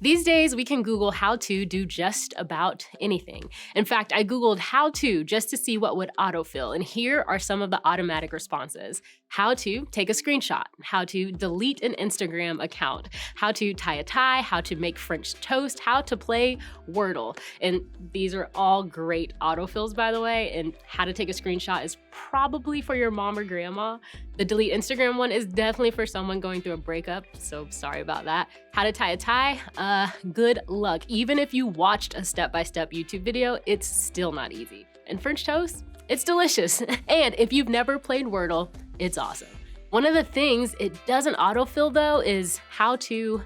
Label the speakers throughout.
Speaker 1: These days, we can Google how to do just about anything. In fact, I Googled how to just to see what would autofill, and here are some of the automatic responses. How to take a screenshot, how to delete an Instagram account, how to tie a tie, how to make French toast, how to play Wordle. And these are all great autofills, by the way, and how to take a screenshot is probably for your mom or grandma. The delete Instagram one is definitely for someone going through a breakup, so sorry about that. How to tie a tie, good luck. Even if you watched a step-by-step YouTube video, it's still not easy. And French toast? It's delicious. And if you've never played Wordle, it's awesome. One of the things it doesn't autofill though is how to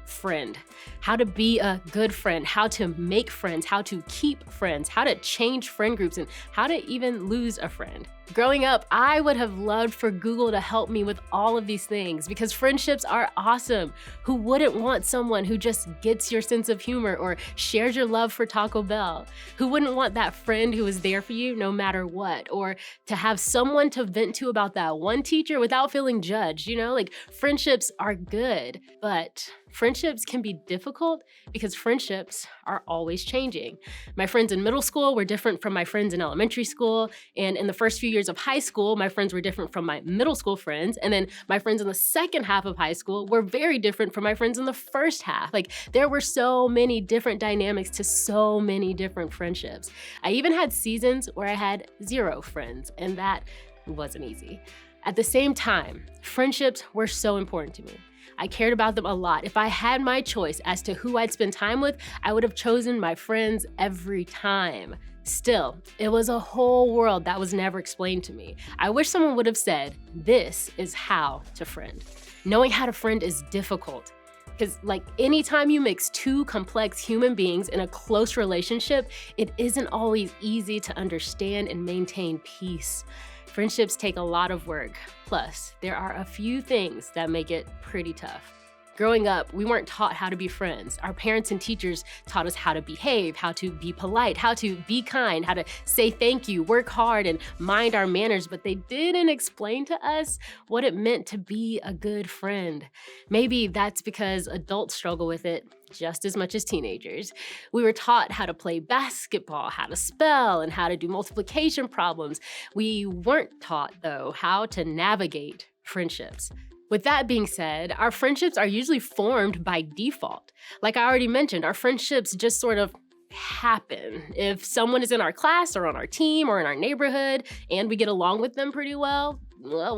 Speaker 1: friend, how to be a good friend, how to make friends, how to keep friends, how to change friend groups, and how to even lose a friend. Growing up, I would have loved for Google to help me with all of these things because friendships are awesome. Who wouldn't want someone who just gets your sense of humor or shares your love for Taco Bell? Who wouldn't want that friend who is there for you no matter what? Or to have someone to vent to about that one teacher without feeling judged, Like friendships are good, but friendships can be difficult because friendships are always changing. My friends in middle school were different from my friends in elementary school, and in the first few years of high school, my friends were different from my middle school friends, and then my friends in the second half of high school were very different from my friends in the first half. There were so many different dynamics to so many different friendships. I even had seasons where I had 0 friends, and that wasn't easy. At the same time, friendships were so important to me. I cared about them a lot. If I had my choice as to who I'd spend time with, I would have chosen my friends every time. Still, it was a whole world that was never explained to me. I wish someone would have said, this is how to friend. Knowing how to friend is difficult. Because anytime you mix 2 complex human beings in a close relationship, it isn't always easy to understand and maintain peace. Friendships take a lot of work. Plus, there are a few things that make it pretty tough. Growing up, we weren't taught how to be friends. Our parents and teachers taught us how to behave, how to be polite, how to be kind, how to say thank you, work hard, and mind our manners, but they didn't explain to us what it meant to be a good friend. Maybe that's because adults struggle with it just as much as teenagers. We were taught how to play basketball, how to spell, and how to do multiplication problems. We weren't taught, though, how to navigate friendships. With that being said, our friendships are usually formed by default. Like I already mentioned, our friendships just sort of happen. If someone is in our class or on our team or in our neighborhood and we get along with them pretty well,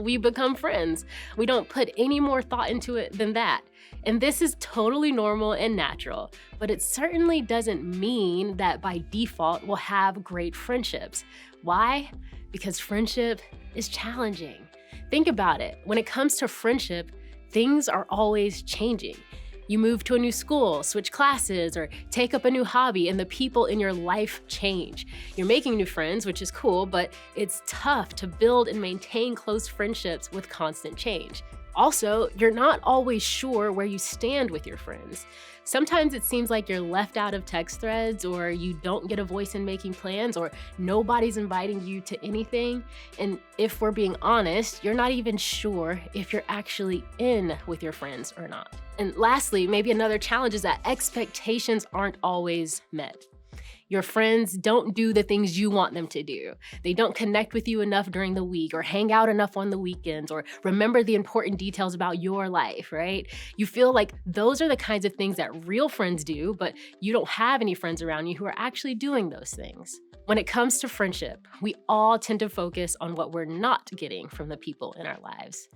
Speaker 1: we become friends. We don't put any more thought into it than that. And this is totally normal and natural, but it certainly doesn't mean that by default we'll have great friendships. Why? Because friendship is challenging. Think about it. When it comes to friendship, things are always changing. You move to a new school, switch classes, or take up a new hobby, and the people in your life change. You're making new friends, which is cool, but it's tough to build and maintain close friendships with constant change. Also, you're not always sure where you stand with your friends. Sometimes it seems like you're left out of text threads, or you don't get a voice in making plans, or nobody's inviting you to anything. And if we're being honest, you're not even sure if you're actually in with your friends or not. And lastly, maybe another challenge is that expectations aren't always met. Your friends don't do the things you want them to do. They don't connect with you enough during the week or hang out enough on the weekends or remember the important details about your life, right? You feel like those are the kinds of things that real friends do, but you don't have any friends around you who are actually doing those things. When it comes to friendship, we all tend to focus on what we're not getting from the people in our lives.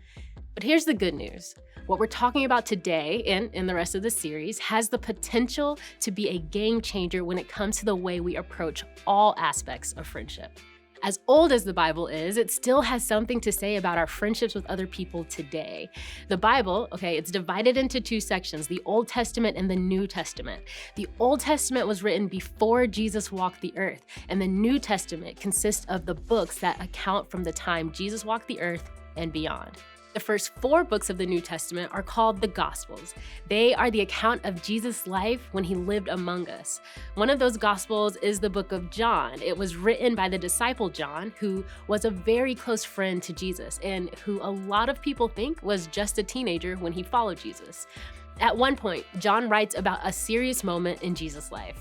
Speaker 1: But here's the good news. What we're talking about today and in the rest of the series has the potential to be a game changer when it comes to the way we approach all aspects of friendship. As old as the Bible is, it still has something to say about our friendships with other people today. The Bible, it's divided into 2 sections, the Old Testament and the New Testament. The Old Testament was written before Jesus walked the earth, and the New Testament consists of the books that account from the time Jesus walked the earth and beyond. The first 4 books of the New Testament are called the Gospels. They are the account of Jesus' life when he lived among us. One of those Gospels is the book of John. It was written by the disciple John, who was a very close friend to Jesus and who a lot of people think was just a teenager when he followed Jesus. At one point, John writes about a serious moment in Jesus' life.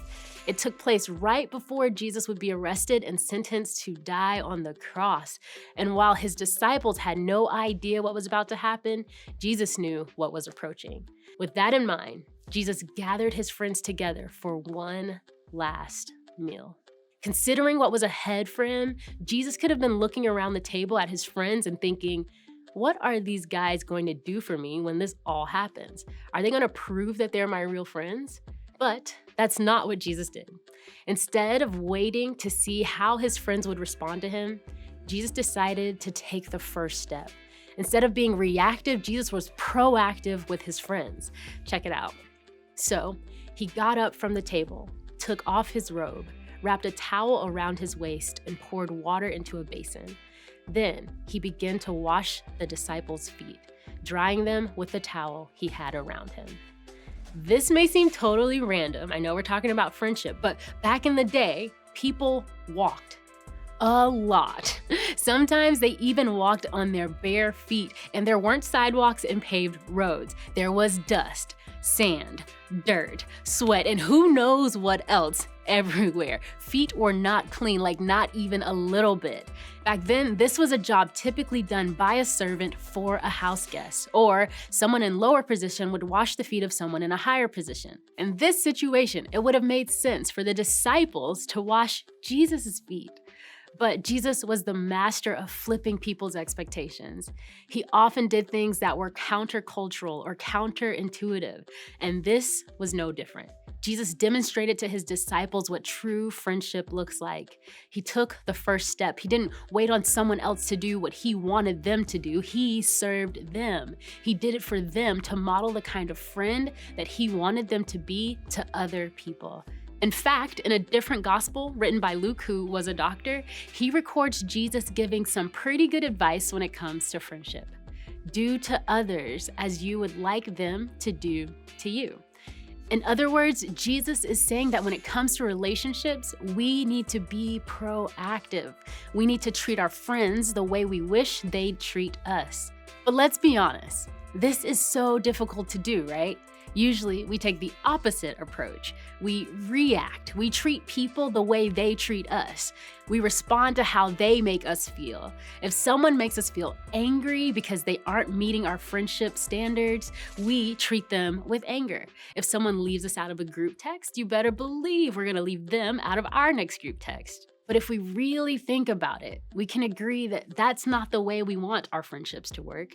Speaker 1: It took place right before Jesus would be arrested and sentenced to die on the cross. And while his disciples had no idea what was about to happen, Jesus knew what was approaching. With that in mind, Jesus gathered his friends together for one last meal. Considering what was ahead for him, Jesus could have been looking around the table at his friends and thinking, what are these guys going to do for me when this all happens? Are they going to prove that they're my real friends? But that's not what Jesus did. Instead of waiting to see how his friends would respond to him, Jesus decided to take the first step. Instead of being reactive, Jesus was proactive with his friends. Check it out. So he got up from the table, took off his robe, wrapped a towel around his waist, and poured water into a basin. Then he began to wash the disciples' feet, drying them with the towel he had around him. This may seem totally random. I know we're talking about friendship, but back in the day, people walked a lot. Sometimes they even walked on their bare feet, and there weren't sidewalks and paved roads. There was dust, sand, dirt, sweat, and who knows what else everywhere. Feet were not clean, like not even a little bit. Back then, this was a job typically done by a servant for a house guest, or someone in lower position would wash the feet of someone in a higher position. In this situation, it would have made sense for the disciples to wash Jesus' feet. But Jesus was the master of flipping people's expectations. He often did things that were countercultural or counterintuitive, and this was no different. Jesus demonstrated to his disciples what true friendship looks like. He took the first step. He didn't wait on someone else to do what he wanted them to do. He served them. He did it for them to model the kind of friend that he wanted them to be to other people. In fact, in a different gospel written by Luke, who was a doctor, he records Jesus giving some pretty good advice when it comes to friendship. Do to others as you would like them to do to you. In other words, Jesus is saying that when it comes to relationships, we need to be proactive. We need to treat our friends the way we wish they'd treat us. But let's be honest, this is so difficult to do, right? Usually, we take the opposite approach. We react. We treat people the way they treat us. We respond to how they make us feel. If someone makes us feel angry because they aren't meeting our friendship standards, we treat them with anger. If someone leaves us out of a group text, you better believe we're gonna leave them out of our next group text. But if we really think about it, we can agree that that's not the way we want our friendships to work.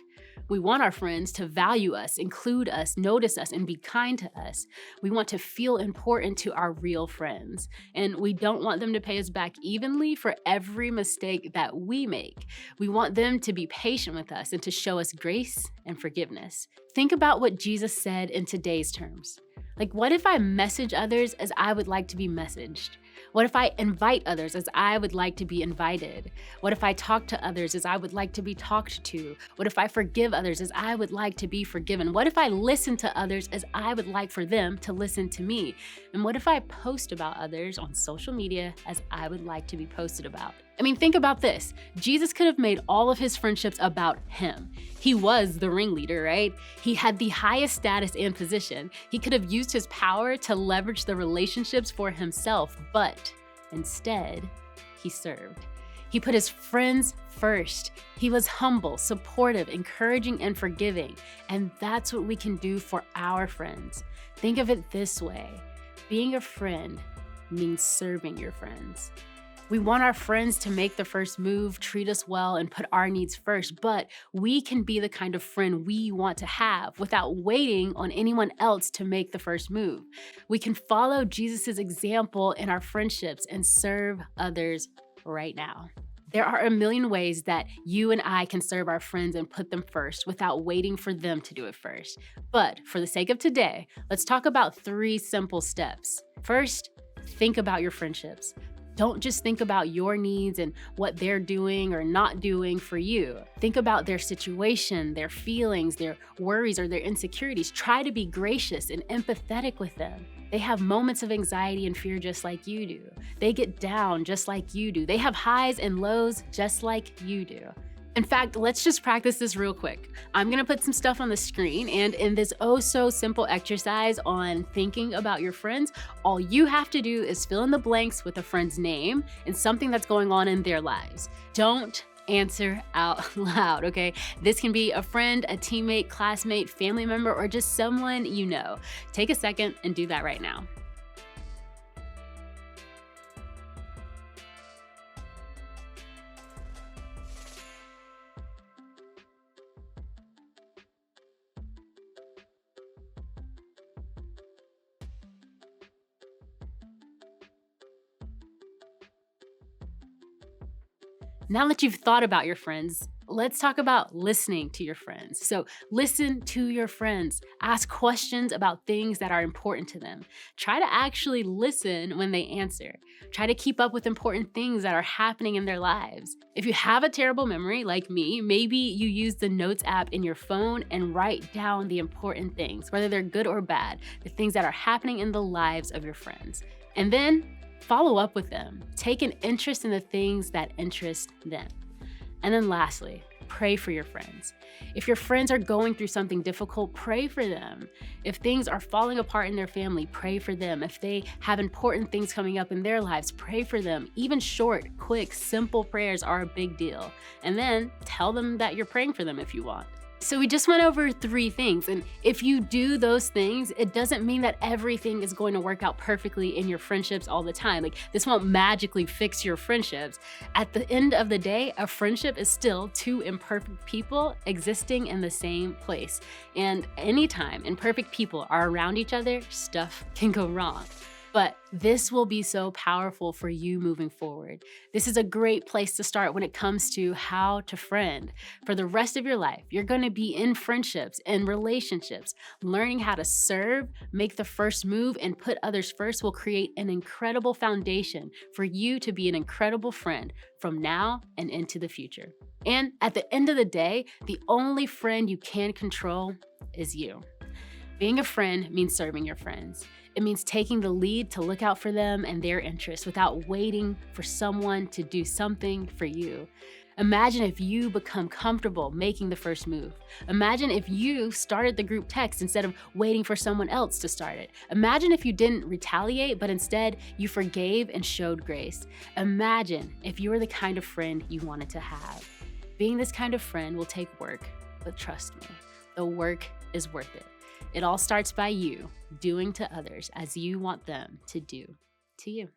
Speaker 1: We want our friends to value us, include us, notice us, and be kind to us. We want to feel important to our real friends. And we don't want them to pay us back evenly for every mistake that we make. We want them to be patient with us and to show us grace and forgiveness. Think about what Jesus said in today's terms. Like, what if I message others as I would like to be messaged? What if I invite others as I would like to be invited? What if I talk to others as I would like to be talked to? What if I forgive others as I would like to be forgiven? What if I listen to others as I would like for them to listen to me? And what if I post about others on social media as I would like to be posted about? I mean, think about this. Jesus could have made all of his friendships about him. He was the ringleader, right? He had the highest status and position. He could have used his power to leverage the relationships for himself, but instead, he served. He put his friends first. He was humble, supportive, encouraging, and forgiving. And that's what we can do for our friends. Think of it this way. Being a friend means serving your friends. We want our friends to make the first move, treat us well, and put our needs first, but we can be the kind of friend we want to have without waiting on anyone else to make the first move. We can follow Jesus' example in our friendships and serve others right now. There are a million ways that you and I can serve our friends and put them first without waiting for them to do it first. But for the sake of today, let's talk about 3 simple steps. First, think about your friendships. Don't just think about your needs and what they're doing or not doing for you. Think about their situation, their feelings, their worries, or their insecurities. Try to be gracious and empathetic with them. They have moments of anxiety and fear just like you do. They get down just like you do. They have highs and lows just like you do. In fact, let's just practice this real quick. I'm gonna put some stuff on the screen, and in this oh so simple exercise on thinking about your friends, all you have to do is fill in the blanks with a friend's name and something that's going on in their lives. Don't answer out loud, okay? This can be a friend, a teammate, classmate, family member, or just someone you know. Take a second and do that right now. Now that you've thought about your friends, let's talk about listening to your friends. So, listen to your friends. Ask questions about things that are important to them. Try to actually listen when they answer. Try to keep up with important things that are happening in their lives. If you have a terrible memory like me, maybe you use the Notes app in your phone and write down the important things, whether they're good or bad, the things that are happening in the lives of your friends. And then follow up with them. Take an interest in the things that interest them. And then lastly, pray for your friends. If your friends are going through something difficult, pray for them. If things are falling apart in their family, pray for them. If they have important things coming up in their lives, pray for them. Even short, quick, simple prayers are a big deal. And then tell them that you're praying for them if you want. So we just went over 3 things, and if you do those things, it doesn't mean that everything is going to work out perfectly in your friendships all the time. Like, this won't magically fix your friendships. At the end of the day, a friendship is still 2 imperfect people existing in the same place. And anytime imperfect people are around each other, stuff can go wrong. But this will be so powerful for you moving forward. This is a great place to start when it comes to how to friend. For the rest of your life, you're going to be in friendships and relationships. Learning how to serve, make the first move, and put others first will create an incredible foundation for you to be an incredible friend from now and into the future. And at the end of the day, the only friend you can control is you. Being a friend means serving your friends. It means taking the lead to look out for them and their interests without waiting for someone to do something for you. Imagine if you become comfortable making the first move. Imagine if you started the group text instead of waiting for someone else to start it. Imagine if you didn't retaliate, but instead you forgave and showed grace. Imagine if you were the kind of friend you wanted to have. Being this kind of friend will take work, but trust me, the work is worth it. It all starts by you doing to others as you want them to do to you.